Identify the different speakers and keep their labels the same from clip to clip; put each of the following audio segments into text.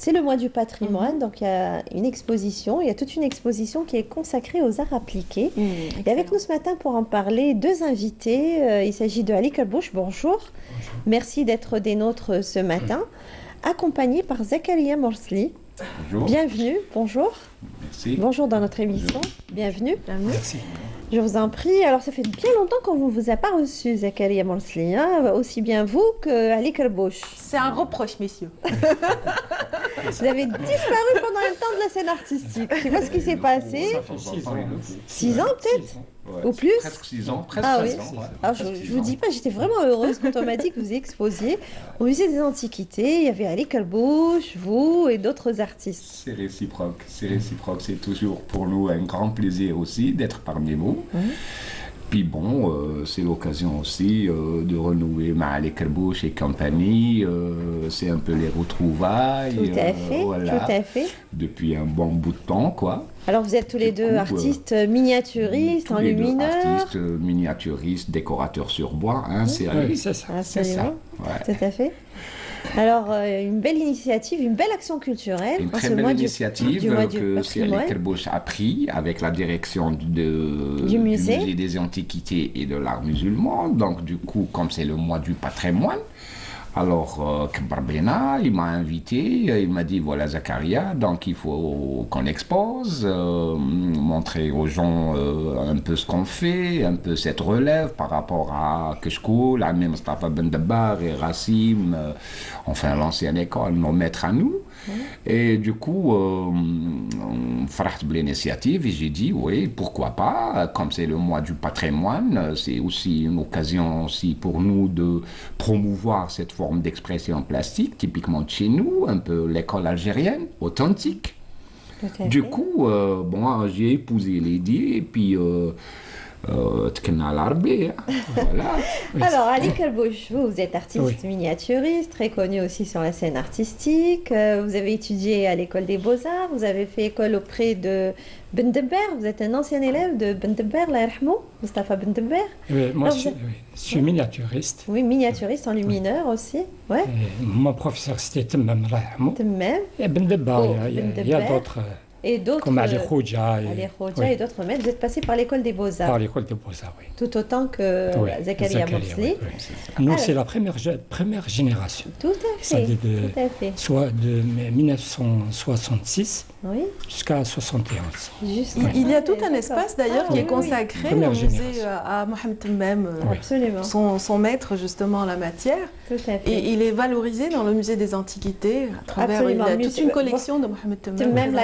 Speaker 1: C'est le mois du patrimoine, donc il y a une exposition, il y a toute une exposition qui est consacrée aux arts appliqués. Et avec nous ce matin pour en parler, deux invités. Il s'agit de Ali Kelbouch, bonjour. Merci d'être des nôtres ce matin, accompagné par Zakaria Morsli.
Speaker 2: Bonjour.
Speaker 1: Bienvenue, bonjour.
Speaker 2: Merci.
Speaker 1: Bonjour dans notre émission, bienvenue.
Speaker 2: Merci.
Speaker 1: Je vous en prie. Alors, ça fait bien longtemps qu'on ne vous a pas reçu, Zakaria Morsli, hein, aussi bien vous que Ali Kelbouch.
Speaker 3: C'est un reproche, messieurs.
Speaker 1: Vous avez disparu pendant un temps de la scène artistique. Je ne sais pas ce qui s'est passé.
Speaker 2: Ça fait 6 ans.
Speaker 1: 6 ans peut-être
Speaker 2: Ouais,
Speaker 1: ou plus.
Speaker 2: Presque 6 ans. Presque
Speaker 1: Ah oui.
Speaker 2: 6 ans, ouais.
Speaker 1: Alors, je ne vous dis pas, j'étais vraiment heureuse quand on m'a dit que vous exposiez au musée des Antiquités. Il y avait Ali Kelbouch, vous et d'autres artistes.
Speaker 2: C'est réciproque. C'est réciproque. C'est toujours pour nous un grand plaisir aussi d'être parmi vous. Puis bon, c'est l'occasion aussi de renouer Ali Kelbouch et compagnie. C'est un peu les retrouvailles.
Speaker 1: Tout à fait,
Speaker 2: voilà,
Speaker 1: tout à fait.
Speaker 2: depuis un bon bout de temps, quoi.
Speaker 1: Alors, vous êtes tous les deux artistes miniaturistes,
Speaker 2: Tous les deux artistes, miniaturistes, décorateurs sur bois. Hein, c'est
Speaker 4: c'est ça.
Speaker 2: C'est ça. Ouais.
Speaker 1: Tout à fait. Alors, une belle initiative, une belle action culturelle.
Speaker 2: Une
Speaker 1: en
Speaker 2: très
Speaker 1: ce
Speaker 2: belle
Speaker 1: mois
Speaker 2: initiative
Speaker 1: du mois du
Speaker 2: que
Speaker 1: patrimoine.
Speaker 2: Ali Kelbouch a pris avec la direction
Speaker 1: Du musée
Speaker 2: des Antiquités et de l'art musulman. Donc du coup, comme c'est le mois du patrimoine, alors Kbar Bena, il m'a invité, il m'a dit voilà Zakaria, donc il faut qu'on expose, montrer aux gens un peu ce qu'on fait, un peu cette relève par rapport à Keshkoul, à Mustafa Ben Dabbar et Rassim, enfin l'ancienne école, nos maîtres à nous. Et du coup, on frappe l'initiative et j'ai dit oui, pourquoi pas, comme c'est le mois du patrimoine, c'est aussi une occasion aussi pour nous de promouvoir cette forme d'expression plastique, typiquement de chez nous, un peu l'école algérienne, authentique. Du coup, bon, j'ai épousé l'idée et puis voilà.
Speaker 1: Alors, Ali Kelbouch, vous êtes artiste miniaturiste, très connu aussi sur la scène artistique. Vous avez étudié à l'école des Beaux-Arts, vous avez fait école auprès de Ben Dabbar. Vous êtes un ancien élève de Ben Dabbar, Allah yarhamou, Mustafa Ben Dabbar.
Speaker 4: Oui, moi, je suis miniaturiste.
Speaker 1: Oui, miniaturiste en lumineur aussi. Ouais.
Speaker 4: Mon professeur, c'était Temmam, Allah yarhamou.
Speaker 1: Temmam.
Speaker 4: Et Ben Dabbar, il y a d'autres.
Speaker 1: Et d'autres,
Speaker 4: comme Ali Khouja
Speaker 1: et d'autres maîtres. Vous êtes passé par l'école des Beaux-Arts.
Speaker 4: Par l'école des Beaux-Arts, oui.
Speaker 1: Tout autant que Zakaria Morsli.
Speaker 4: Nous, c'est la première génération.
Speaker 1: Tout à fait. Tout à fait.
Speaker 4: Soit de 1966 jusqu'à 71.
Speaker 3: Il y a tout un espace d'ailleurs qui est consacré au musée à Mohamed Temmam, son maître justement en la matière.
Speaker 1: Tout à fait.
Speaker 3: Et il est valorisé dans le musée des Antiquités à travers toute une collection de Mohamed Temmam.
Speaker 1: Même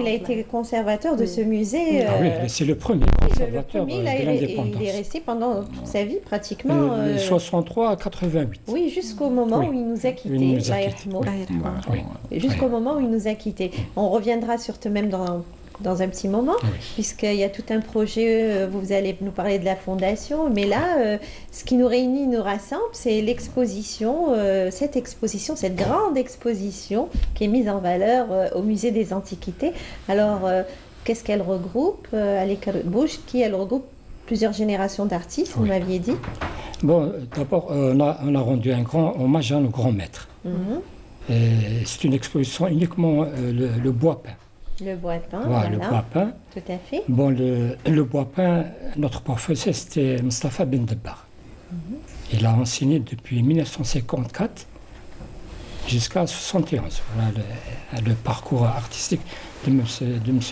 Speaker 1: il a été conservateur de ce musée.
Speaker 4: Ah oui, c'est le premier conservateur de l'indépendance.
Speaker 1: Il est resté pendant toute sa vie pratiquement.
Speaker 4: 63 à 88.
Speaker 1: Oui, jusqu'au moment où il nous a quittés. Jusqu'au moment où il nous a quittés. On reviendra sur Temmam dans un petit moment, puisqu'il y a tout un projet, vous allez nous parler de la fondation, mais là, ce qui nous réunit, nous rassemble, c'est l'exposition, cette grande exposition qui est mise en valeur au musée des Antiquités. Alors, qu'est-ce qu'elle regroupe, Ali Kelbouch, elle regroupe plusieurs générations d'artistes, vous m'aviez dit.
Speaker 4: Bon, d'abord, on a rendu un grand hommage à nos grands maîtres. C'est une exposition uniquement le bois peint.
Speaker 1: Le bois peint,
Speaker 4: voilà. Le bois peint.
Speaker 1: Tout à fait.
Speaker 4: Bon, le bois peint, notre professeur, c'était Mustafa Ben Dabbar. Il a enseigné depuis 1954 jusqu'à 1971. Voilà le parcours artistique de M.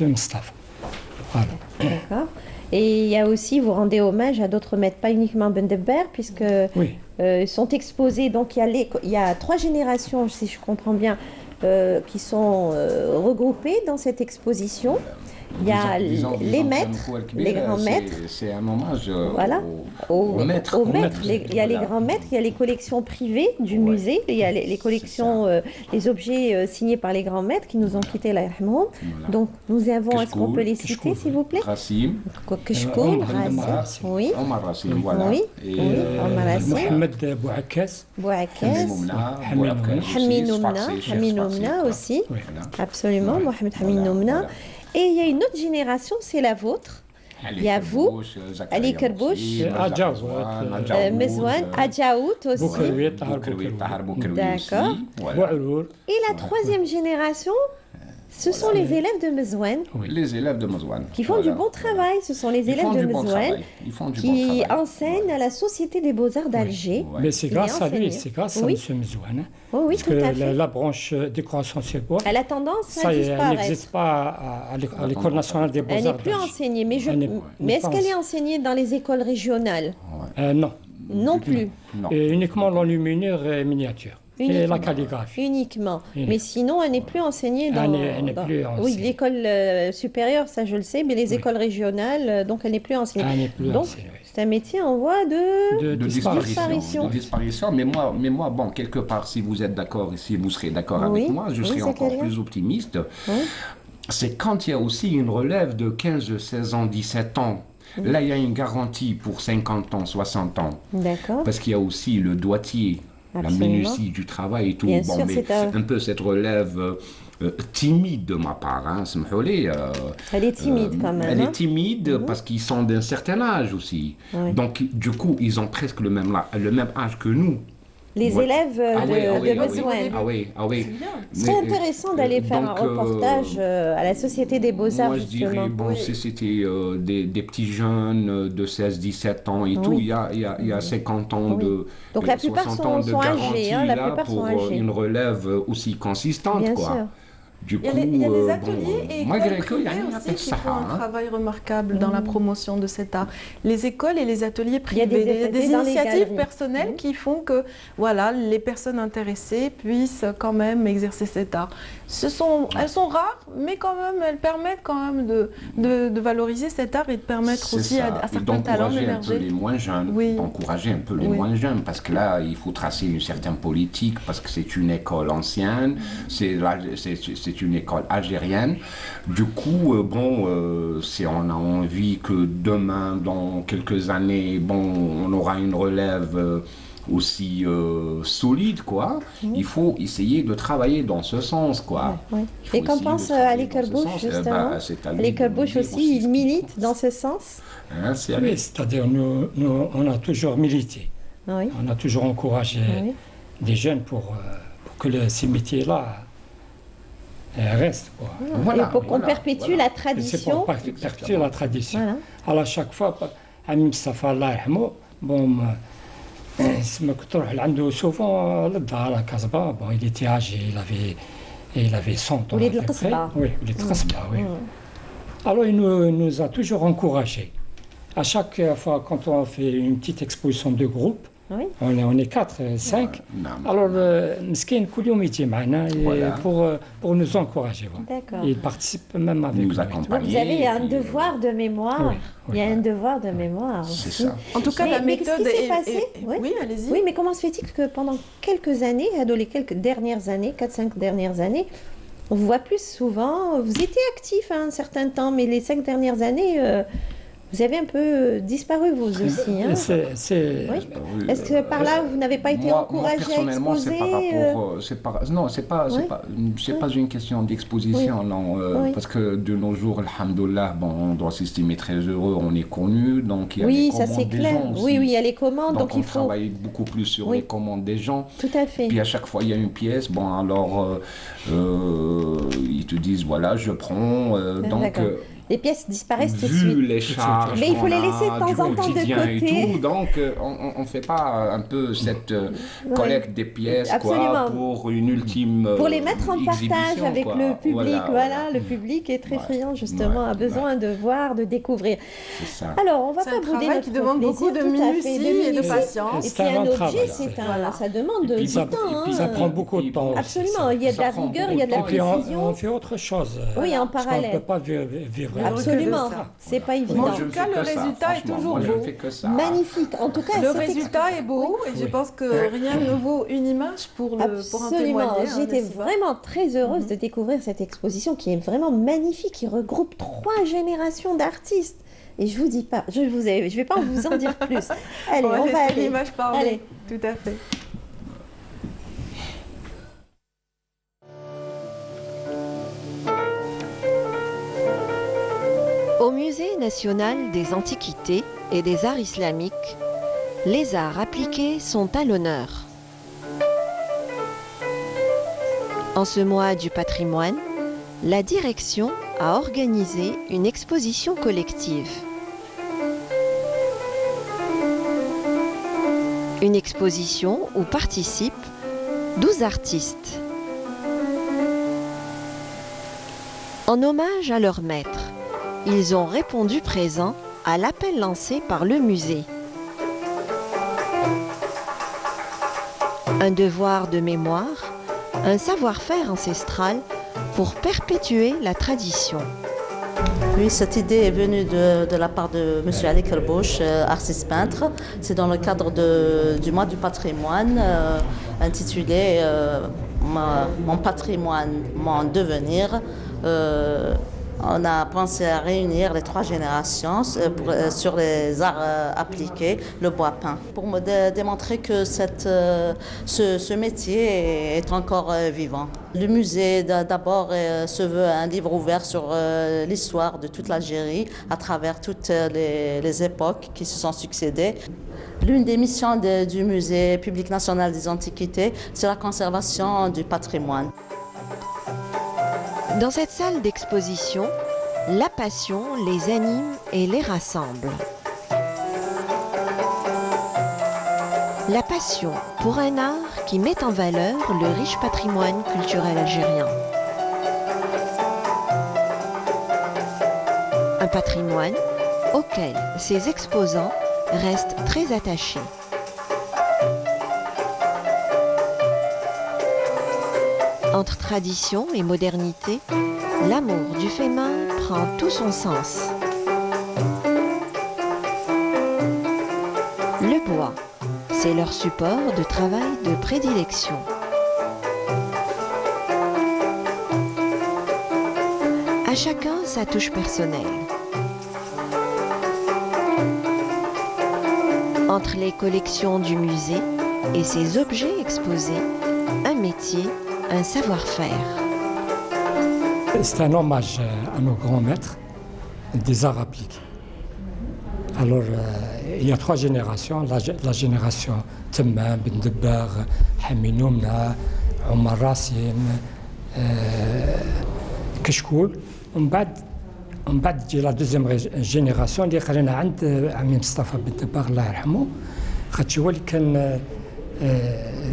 Speaker 4: Mustafa. Voilà.
Speaker 1: D'accord. Et il y a aussi, vous rendez hommage à d'autres maîtres, pas uniquement Ben Dabbar, puisque sont exposés, donc il y a 3 générations, si je comprends bien, qui sont regroupés dans cette exposition. Il y a les maîtres, les grands maîtres.
Speaker 2: C'est un hommage
Speaker 1: aux
Speaker 2: maîtres.
Speaker 1: Il y a les grands maîtres, il y a les collections privées du musée, il y a les collections, les objets signés par les grands maîtres qui nous ont quittés, Allah yarhamou. Donc nous avons, est-ce qu'on peut les citer, s'il vous plaît?
Speaker 2: Rassim.
Speaker 1: Keshkoul, Rassim. Oui.
Speaker 2: Omar Rassim, voilà.
Speaker 1: Oui. Omar Rassim.
Speaker 4: Mohamed Bouakas.
Speaker 1: Haminoumna aussi. Absolument, Mohamed Haminoumna. Et il y a une autre génération, c'est la vôtre. Il y a vous, Ali Kerbouch, Mezouane, Adjaout aussi. D'accord. Et la troisième génération, ce sont les élèves de Mezouane.
Speaker 2: Oui. Les élèves de Mezouane.
Speaker 1: Qui font du bon travail. Ce sont les élèves de Mezouane qui enseignent à la Société des Beaux-Arts d'Alger.
Speaker 4: Oui. Mais c'est grâce à lui, c'est grâce à M. Mezouane.
Speaker 1: Oui,
Speaker 4: parce que la branche décoration sur bois,
Speaker 1: elle a tendance à disparaître.
Speaker 4: Elle n'existe pas à l'École nationale des Beaux-Arts.
Speaker 1: Elle n'est plus enseignée. Mais est-ce qu'elle est enseignée dans les écoles régionales?
Speaker 4: Non.
Speaker 1: Non plus.
Speaker 4: Non. Et uniquement l'enluminure et miniature.
Speaker 1: Uniquement.
Speaker 4: Et la calligraphie.
Speaker 1: Uniquement. Mais sinon, elle n'est plus enseignée dans...
Speaker 4: Elle n'est plus enseignée.
Speaker 1: Oui, l'école supérieure, ça je le sais, mais les écoles régionales, donc elle n'est plus enseignée.
Speaker 4: Elle n'est plus enseignée, oui.
Speaker 1: C'est un métier en voie de disparition.
Speaker 2: De disparition. Mais moi, bon, quelque part, si vous êtes d'accord, si vous serez d'accord avec moi, je serai encore plus optimiste. C'est quand il y a aussi une relève de 15, 16 ans, 17 ans. Là, il y a une garantie pour 50 ans, 60 ans. D'accord. Parce qu'il y a aussi le doigtier. Absolument. La minutie du travail et tout.
Speaker 1: Bien sûr, mais
Speaker 2: un peu cette relève timide de ma part. Hein,
Speaker 1: elle est timide quand même.
Speaker 2: Elle est timide parce qu'ils sont d'un certain âge aussi. Oui. Donc, du coup, ils ont presque le même âge que nous.
Speaker 1: Les élèves de Mezouane.
Speaker 2: Ah oui.
Speaker 1: C'est intéressant d'aller faire un reportage à la Société des Beaux-Arts.
Speaker 2: Moi, je dirais, si c'était des petits jeunes de 16-17 ans et tout, il y a 50 ans
Speaker 1: donc la plupart sont âgés. La plupart sont âgés.
Speaker 2: Une relève aussi consistante.
Speaker 3: Bien
Speaker 2: quoi.
Speaker 3: sûr. Du coup, il y a des ateliers et écoles privées aussi qui font un travail remarquable dans la promotion de cet art. Les écoles et les ateliers privés, il y a des initiatives personnelles qui font que voilà, les personnes intéressées puissent quand même exercer cet art. Elles sont rares, mais quand même, elles permettent quand même de valoriser cet art et de permettre aussi à certains talents d'émerger.
Speaker 2: Encourager un peu les moins jeunes, parce que là, il faut tracer une certaine politique, parce que c'est une école ancienne, c'est une école algérienne. Du coup, si on a envie que demain, dans quelques années, on aura une relève aussi solide, quoi. Il faut essayer de travailler dans ce sens, quoi.
Speaker 1: Et qu'en pense Ali Kerbouch, justement? Ali Kerbouch aussi, il milite dans ce sens?
Speaker 4: Oui, c'est-à-dire nous, on a toujours milité. Oui. On a toujours encouragé des jeunes pour que ces métiers-là restent, quoi.
Speaker 1: Et pour qu'on perpétue la tradition.
Speaker 4: C'est pour perpétuer la tradition. Voilà. Alors, à chaque fois, Mustafa, Allah yarhamou, souvent, il était âgé, il avait 100 ans.
Speaker 1: Oui, il était
Speaker 4: oui. Alors, il nous a toujours encouragés. À chaque fois, quand on fait une petite exposition de groupe, on est 4, 5. Alors, Mskin Koulium était pour nous encourager. Il participe même avec nous.
Speaker 1: Donc, vous avez un devoir de mémoire. Il y a un devoir de mémoire aussi.
Speaker 2: C'est ça.
Speaker 3: En tout cas, la méthode
Speaker 1: qu'est-ce qui s'est passé?
Speaker 3: Oui, allez-y.
Speaker 1: Oui, mais comment se fait-il que pendant quelques années, dans les quelques dernières années, 4-5 dernières années, on vous voit plus souvent? Vous étiez actif un certain temps, mais les 5 dernières années... vous avez un peu disparu, vous aussi. Hein? Est-ce que par là, vous n'avez pas été encouragé à exposer?
Speaker 2: Non, c'est pas une question d'exposition, non. Parce que de nos jours, alhamdoulilah, on doit s'estimer très heureux, on est connu, donc il y a les commandes des gens aussi.
Speaker 1: Oui, il y a les commandes, donc il faut...
Speaker 2: on travaille beaucoup plus sur les commandes des gens.
Speaker 1: Tout à fait.
Speaker 2: Puis à chaque fois, il y a une pièce, alors ils te disent, voilà, je prends, donc...
Speaker 1: Les pièces disparaissent tout de
Speaker 2: suite.
Speaker 1: Vu
Speaker 2: les charges,
Speaker 1: mais il faut les laisser de temps en temps de côté.
Speaker 2: Et tout, donc, on ne fait pas un peu cette collecte des pièces pour une ultime
Speaker 1: pour les mettre en partage avec le public. Voilà, le public est très friand, justement, a besoin de voir, de découvrir.
Speaker 2: C'est ça.
Speaker 1: Alors, on ne va pas bouder notre
Speaker 3: qui demande beaucoup de minutie et de patience.
Speaker 1: Et puis, un objet, ça demande du temps.
Speaker 4: Et puis, ça prend beaucoup de temps.
Speaker 1: Absolument, il y a de la rigueur, il y a de la précision.
Speaker 4: On fait autre chose.
Speaker 1: Oui, en parallèle.
Speaker 4: On ne peut pas vivre.
Speaker 1: Absolument, c'est pas évident.
Speaker 3: En tout cas, le résultat est toujours beau.
Speaker 1: Magnifique. En tout cas,
Speaker 3: le résultat est beau et je pense que rien ne vaut une image pour en témoigner.
Speaker 1: J'étais vraiment très heureuse de découvrir cette exposition qui est vraiment magnifique, qui regroupe 3 générations d'artistes. Et je vous dis pas, je vais pas vous en dire plus. Allez, on va aller.
Speaker 3: L'image parler. Allez. Tout à fait.
Speaker 5: Au Musée national des antiquités et des arts islamiques, les arts appliqués sont à l'honneur. En ce mois du patrimoine, la direction a organisé une exposition collective. Une exposition où participent 12 artistes. En hommage à leur maître, ils ont répondu présent à l'appel lancé par le musée. Un devoir de mémoire, un savoir-faire ancestral pour perpétuer la tradition.
Speaker 6: Oui, cette idée est venue de la part de M. Ali Kerbouch, artiste peintre. C'est dans le cadre du mois du patrimoine, intitulé Mon patrimoine, mon devenir. On a pensé à réunir les 3 générations sur les arts appliqués, le bois peint, pour me démontrer que ce métier est encore vivant. Le musée d'abord se veut un livre ouvert sur l'histoire de toute l'Algérie à travers toutes les époques qui se sont succédées. L'une des missions du Musée public national des antiquités, c'est la conservation du patrimoine.
Speaker 5: Dans cette salle d'exposition, la passion les anime et les rassemble. La passion pour un art qui met en valeur le riche patrimoine culturel algérien. Un patrimoine auquel ces exposants restent très attachés. Entre tradition et modernité, l'amour du fait main prend tout son sens. Le bois, c'est leur support de travail de prédilection. À chacun sa touche personnelle. Entre les collections du musée et ses objets exposés, un métier, un savoir-faire.
Speaker 4: C'est un hommage à nos grands maîtres des arts appliqués. Alors, il y a 3 générations. La génération Temmam, Ben Debbar, Hamid Noumna, Omar Rassim, Keshkoul. ومن بعد تجي لا دوزيام جينيراسيون اللي قرينا عند عمي مصطفى بن دباغ الله يرحمه، خاطر هو اللي كان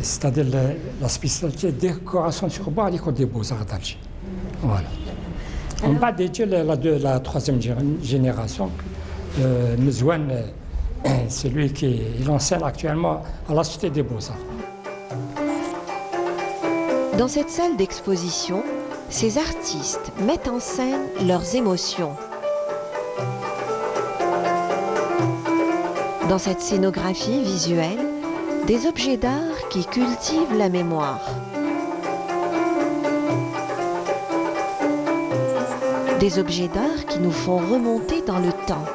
Speaker 4: c'est-à-dire la spécialité décoration sur bois à l'école des beaux-arts d'Alger. Voilà. On va dédier la 3e génération. Mezouane, c'est lui qui enseigne actuellement à la Société des Beaux-Arts.
Speaker 5: Dans cette salle d'exposition, ces artistes mettent en scène leurs émotions. Dans cette scénographie visuelle, des objets d'art qui cultivent la mémoire. Des objets d'art qui nous font remonter dans le temps.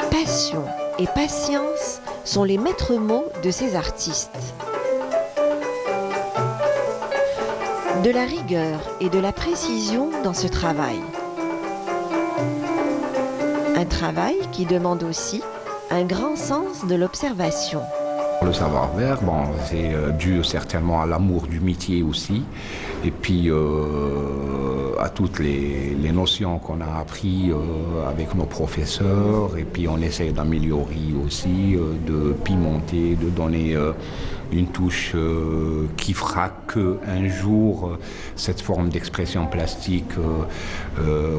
Speaker 5: Passion et patience sont les maîtres mots de ces artistes. De la rigueur et de la précision dans ce travail. Un travail qui demande aussi un grand sens de l'observation.
Speaker 2: Le savoir-faire, bon, c'est dû certainement à l'amour du métier aussi, et puis à toutes les notions qu'on a apprises avec nos professeurs, et puis on essaie d'améliorer aussi, de pimenter, de donner une touche qui fera qu'un jour cette forme d'expression plastique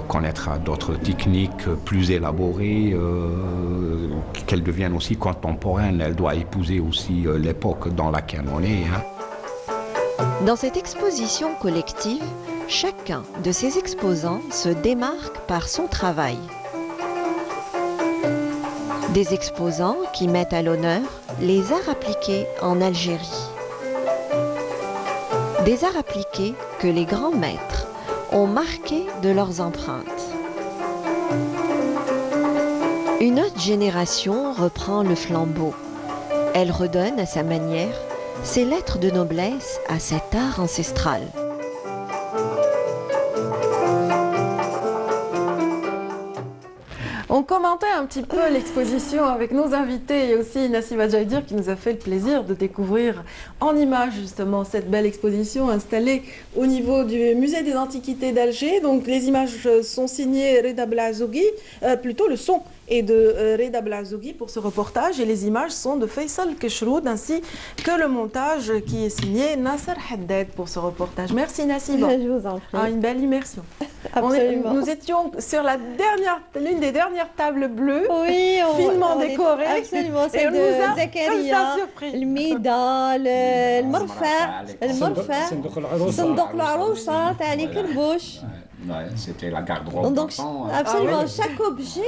Speaker 2: connaîtra d'autres techniques plus élaborées, qu'elles deviennent aussi contemporaines. Elle doit épouser aussi l'époque dans laquelle on est.
Speaker 5: Dans cette exposition collective, chacun de ces exposants se démarque par son travail. Des exposants qui mettent à l'honneur les arts appliqués en Algérie. Des arts appliqués que les grands maîtres ont marqués de leurs empreintes. Une autre génération reprend le flambeau. Elle redonne à sa manière ses lettres de noblesse à cet art ancestral.
Speaker 3: On commentait un petit peu l'exposition avec nos invités et aussi Nassima Djaidir qui nous a fait le plaisir de découvrir en images justement cette belle exposition installée au niveau du musée des antiquités d'Alger. Donc les images sont signées Reda Blazougi, plutôt le son est de Reda Blazougi pour ce reportage et les images sont de Faisal Keshroud ainsi que le montage qui est signé Nasser Haddad pour ce reportage. Merci Nassima.
Speaker 1: Je vous en prie.
Speaker 3: Une belle immersion.
Speaker 1: Absolument.
Speaker 3: Nous étions sur l'une des dernières tables bleues,
Speaker 1: oui,
Speaker 3: finement décorées.
Speaker 1: Absolument, celle de Zakaria, le Mida, le Marfa, Sandouk l'Arousa, Ali Kerbouch.
Speaker 2: C'était la garde-robe.
Speaker 1: Donc, absolument, chaque objet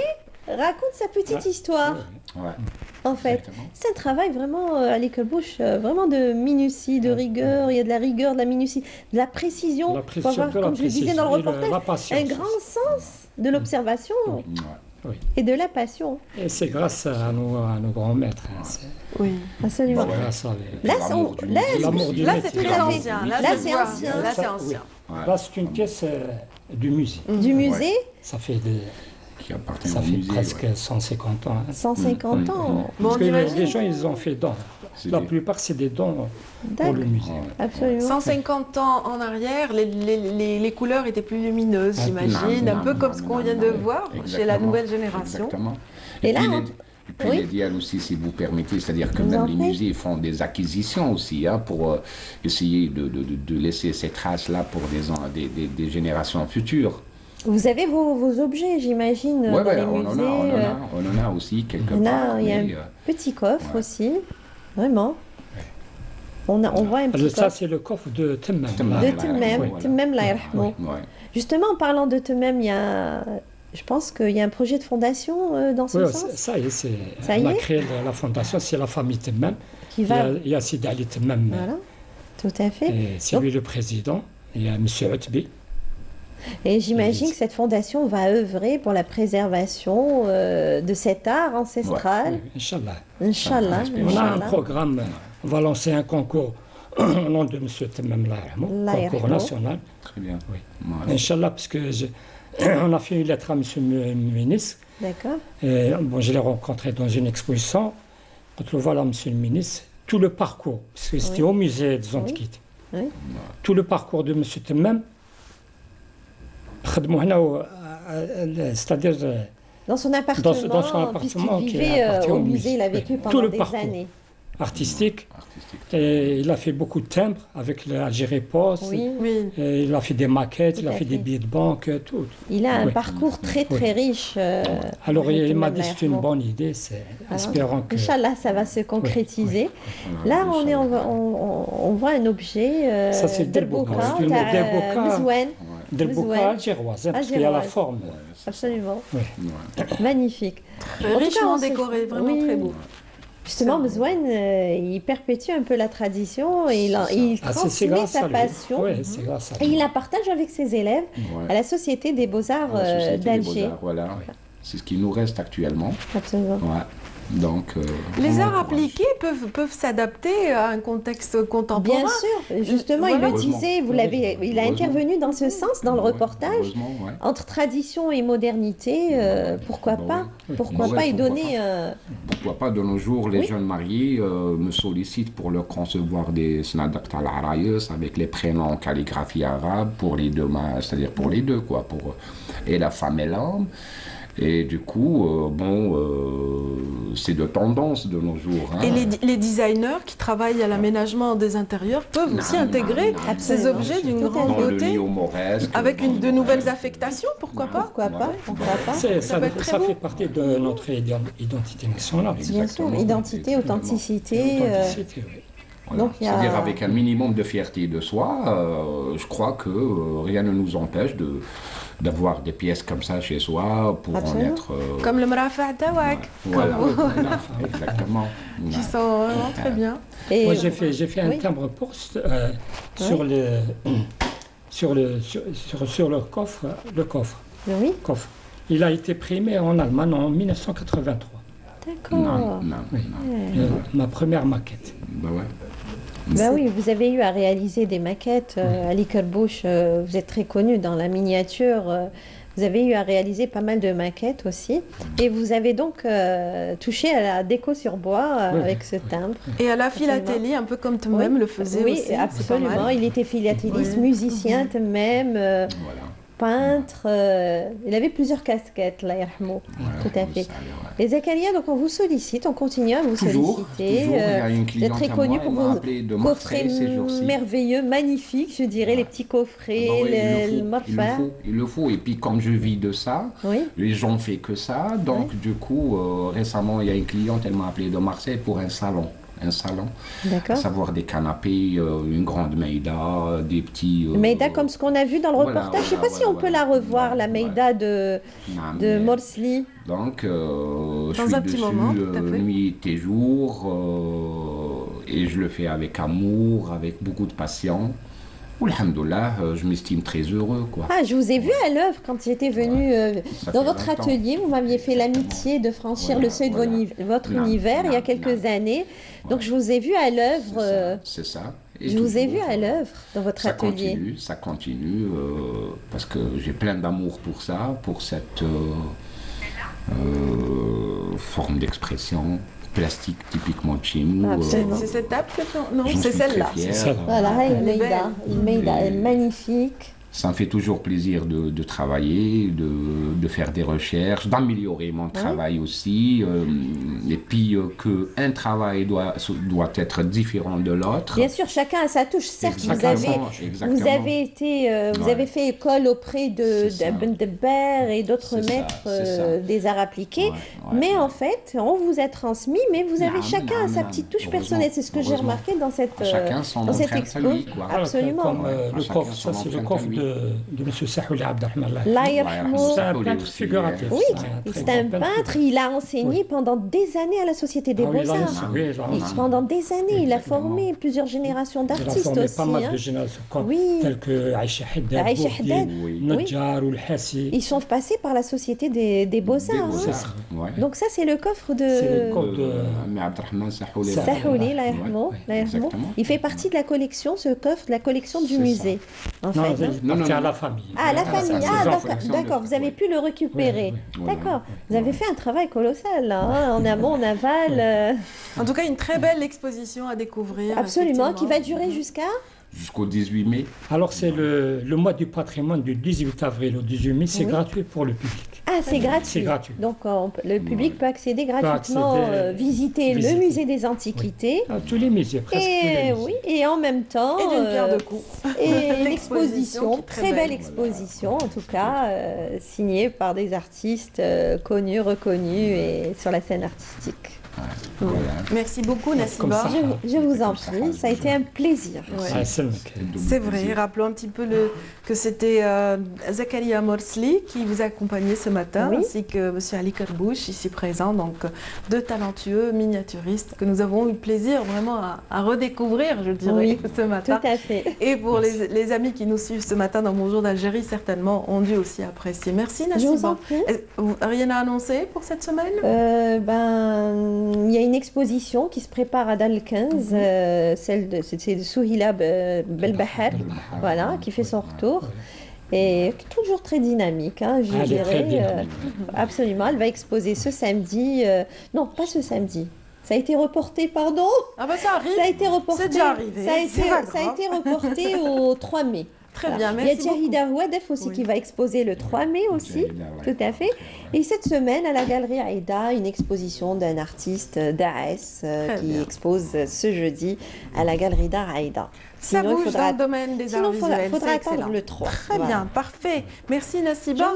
Speaker 1: raconte sa petite histoire. En fait, c'est un travail vraiment à l'école Bouche, vraiment de minutie, de rigueur. Il y a de la rigueur, de la minutie, de la précision. Faut avoir, comme je le disais dans le reportage, un grand sens de l'observation et de la passion.
Speaker 4: Et c'est grâce à nos grands maîtres.
Speaker 1: Oui, absolument. Là, c'est très ancien. Là, c'est ancien.
Speaker 4: Là, c'est une pièce du musée.
Speaker 1: Du musée.
Speaker 4: Ça fait des...
Speaker 2: Ça fait
Speaker 4: presque 150 ans.
Speaker 1: 150 ans.
Speaker 4: Parce que les gens, ils ont fait dons. La plupart, c'est des dons pour le musée.
Speaker 1: Absolument.
Speaker 3: 150 ans en arrière, les couleurs étaient plus lumineuses, j'imagine, un peu comme ce qu'on vient de voir chez la nouvelle génération.
Speaker 2: Exactement.
Speaker 1: Et là,
Speaker 2: puis l'idéal aussi, si vous permettez, c'est-à-dire que même les musées font des acquisitions aussi pour essayer de laisser ces traces-là pour des générations futures.
Speaker 1: Vous avez vos objets, j'imagine, dans les musées.
Speaker 2: On en a aussi quelque part.
Speaker 1: Il y a un petit coffre aussi, vraiment. On voit un petit coffre.
Speaker 4: Ça, c'est le coffre de Temmem.
Speaker 1: Temmem, la yarhamou. Justement, en parlant de Temmem, je pense qu'il y a un projet de fondation dans ce sens.
Speaker 4: Ça y est, on a créé la fondation, c'est la famille Temmem. Il y a Sidi Ali Temmem.
Speaker 1: Voilà, tout à fait.
Speaker 4: C'est lui le président. Il y a M. Outbi.
Speaker 1: Et j'imagine que cette fondation va œuvrer pour la préservation de cet art ancestral.
Speaker 4: Inch'Allah.
Speaker 1: Inch'Allah.
Speaker 4: On a un programme, on va lancer un concours au nom de M. Temmem concours national.
Speaker 2: Très bien.
Speaker 4: Oui. Inch'Allah, parce que on a fait une lettre à M. le ministre.
Speaker 1: D'accord.
Speaker 4: Je l'ai rencontré dans une exposition. Quand le voilà, M. le ministre, tout le parcours, parce que c'était au musée des Antiquités. Tout le parcours de M. Temmem, c'est-à-dire
Speaker 1: dans son appartement, puisqu'il vivait au musée, il a vécu pendant des années.
Speaker 4: Artistique. Et il a fait beaucoup de timbres avec l'Algérie Post. Il a fait des maquettes, il a fait des billets de banque, tout.
Speaker 1: Il a un parcours très riche.
Speaker 4: Alors il m'a dit c'est une bonne idée, espérant que...
Speaker 1: Inch'Allah, ça va se concrétiser. Là, on voit un objet.
Speaker 4: Ça c'est Derbouka. Derbouka algéroise, parce qu'il y a la forme.
Speaker 1: Absolument. Magnifique.
Speaker 3: Richement décoré, vraiment très beau.
Speaker 1: Justement, Mzouane, il perpétue un peu la tradition et il transmet sa passion et il la partage avec ses élèves à la Société des Beaux-Arts d'Alger.
Speaker 2: Voilà, c'est ce qui nous reste actuellement.
Speaker 1: Absolument.
Speaker 2: Donc,
Speaker 3: les arts appliqués peuvent s'adapter à un contexte contemporain.
Speaker 1: Bien sûr, justement, il le disait, il a intervenu dans ce sens dans le reportage, entre tradition et modernité, pourquoi pas et donner...
Speaker 2: Pourquoi pas, de nos jours, les jeunes mariés me sollicitent pour leur concevoir des snadak al-arayus avec les prénoms en calligraphie arabe pour les deux, c'est-à-dire pour les deux, quoi, et la femme et l'homme. Et du coup, c'est de tendance de nos jours.
Speaker 3: Et les designers qui travaillent à l'aménagement des intérieurs peuvent aussi intégrer ces objets d'une grande beauté avec de nouvelles affectations, pourquoi pas.
Speaker 4: Ça fait partie de notre identité nationale.
Speaker 1: Bien sûr, identité, authenticité.
Speaker 2: Voilà. C'est-à-dire avec un minimum de fierté de soi, je crois que rien ne nous empêche d'avoir des pièces comme ça chez soi pour en être...
Speaker 3: Comme le Mrafa Tawak.
Speaker 2: Voilà, exactement.
Speaker 3: Qui sont vraiment très bien.
Speaker 4: Et moi, j'ai fait un timbre poste sur le coffre.
Speaker 1: Oui.
Speaker 4: Coffre. Il a été primé en Allemagne en 1983.
Speaker 1: D'accord.
Speaker 4: Ma première maquette.
Speaker 1: Oui, vous avez eu à réaliser des maquettes. Ali Kerbouch, vous êtes très connu dans la miniature Vous avez eu à réaliser pas mal de maquettes aussi. Et vous avez donc touché à la déco sur bois avec ce timbre.
Speaker 3: Et à la philatélie, un peu comme toi-même le faisait aussi.
Speaker 1: Oui, absolument. Il était philatéliste, musicien même. Peintre, il avait plusieurs casquettes, là, Yarhamou. Tout à fait. Et Zakaria, donc on vous sollicite, on continue à vous solliciter.
Speaker 2: Vous
Speaker 1: êtes très connu pour vos coffrets merveilleux, magnifiques, je dirais, les petits coffrets, le morfa.
Speaker 2: Il le faut. Et puis comme je vis de ça, les gens ne font que ça. Donc du coup, récemment, il y a une cliente, elle m'a appelé de Marseille pour un salon, à savoir des canapés, une grande meïda, des petits...
Speaker 1: meïda comme ce qu'on a vu dans le reportage, je ne sais pas si on peut la revoir, la meïda de Morsli.
Speaker 2: Donc, je suis dessus nuit et jour, et je le fais avec amour, avec beaucoup de patience. Alhamdoulilah, je m'estime très heureux.
Speaker 1: Je vous ai vu à l'œuvre quand j'étais venue dans votre atelier. Vous m'aviez fait l'amitié de franchir le seuil de votre univers il y a quelques années. Donc je vous ai vu à l'œuvre.
Speaker 2: C'est ça.
Speaker 1: Je vous ai vu à l'œuvre dans votre atelier.
Speaker 2: Ça continue, parce que j'ai plein d'amour pour ça, pour cette forme d'expression plastique typiquement de chez nous.
Speaker 3: C'est cette table non, c'est celle-là.
Speaker 1: Voilà, une meïda magnifique.
Speaker 2: Ça me fait toujours plaisir de travailler, de faire des recherches, d'améliorer mon travail aussi, et puis qu'un travail doit être différent de l'autre.
Speaker 1: Bien sûr, chacun a sa touche. Certes, vous avez fait école auprès d'Ibn Debbar et d'autres maîtres des arts appliqués, mais en fait, on vous a transmis, mais vous avez chacun sa petite touche personnelle. C'est ce que j'ai remarqué dans cette expo. Absolument.
Speaker 4: Le coffre, ça c'est le coffre de M. Sahouli Abdelrahman.
Speaker 1: C'est
Speaker 4: un peintre figuratif.
Speaker 1: Oui, c'est un peintre. Il a enseigné pendant des années à la Société des Beaux-Arts. Pendant des années, il a formé plusieurs générations d'artistes aussi.
Speaker 4: Il a formé pas mal de générations, telles que Aïcha Haddad, Nadjar ou Hassi.
Speaker 1: Ils sont passés par la Société des Beaux-Arts. Donc ça, c'est le coffre de
Speaker 2: Abdelrahman
Speaker 1: Sahouli. Il fait partie de la collection, ce coffre, de la collection du musée. En fait,
Speaker 4: à la famille.
Speaker 1: La famille. D'accord, vous avez pu le récupérer. D'accord. Vous avez fait un travail colossal, là, en amont, en aval.
Speaker 3: En tout cas, une très belle exposition à découvrir.
Speaker 1: Absolument, qui va durer
Speaker 2: jusqu'au 18 mai.
Speaker 4: Alors, c'est le mois du patrimoine du 18 avril au 18 mai, c'est gratuit pour le public.
Speaker 1: Ah, c'est gratuit.
Speaker 4: C'est gratuit.
Speaker 1: Donc, le public peut accéder gratuitement, visiter le musée des Antiquités.
Speaker 4: Tous les musées, presque tous les musées.
Speaker 1: Et en même temps...
Speaker 3: Et d'une pierre de coups.
Speaker 1: Et l'exposition, très belle exposition, en tout cas, signée par des artistes connus, reconnus et sur la scène artistique.
Speaker 3: Voilà. Merci beaucoup, Nassiba.
Speaker 1: Je vous en prie, ça a été un plaisir.
Speaker 3: C'est vrai, rappelons un petit peu que c'était Zakaria Morsli qui vous a accompagné ce matin, ainsi que M. Ali Kerbouch, ici présent, donc deux talentueux miniaturistes que nous avons eu le plaisir vraiment à redécouvrir, je dirais, ce matin.
Speaker 1: Tout à fait.
Speaker 3: Et pour les amis qui nous suivent ce matin dans Bonjour d'Algérie, certainement, ont dû aussi apprécier. Merci, Nassiba.
Speaker 1: Je vous en prie.
Speaker 3: Rien à annoncer pour cette semaine?
Speaker 1: Il y a une exposition qui se prépare à Dal 15, c'est de Souhila Belbahar, voilà, qui fait son retour. Et toujours très dynamique, je dirais. Absolument, elle va exposer ce samedi. Non, pas ce samedi. Ça a été reporté, pardon.
Speaker 3: Ah bah ça arrive.
Speaker 1: Ça a été reporté.
Speaker 3: C'est déjà arrivé.
Speaker 1: Ça a été reporté au 3 mai.
Speaker 3: Très bien, merci.
Speaker 1: Il y a Jahida Ouadef aussi qui va exposer le 3 mai aussi, tout à fait. Et cette semaine, à la Galerie Aïda, une exposition d'un artiste d'Aes qui expose ce jeudi à la Galerie d'Art Aïda.
Speaker 3: Ça bouge dans le domaine des arts visuels.
Speaker 1: Il faudra attendre le 3.
Speaker 3: Très bien, parfait. Merci Nassiba.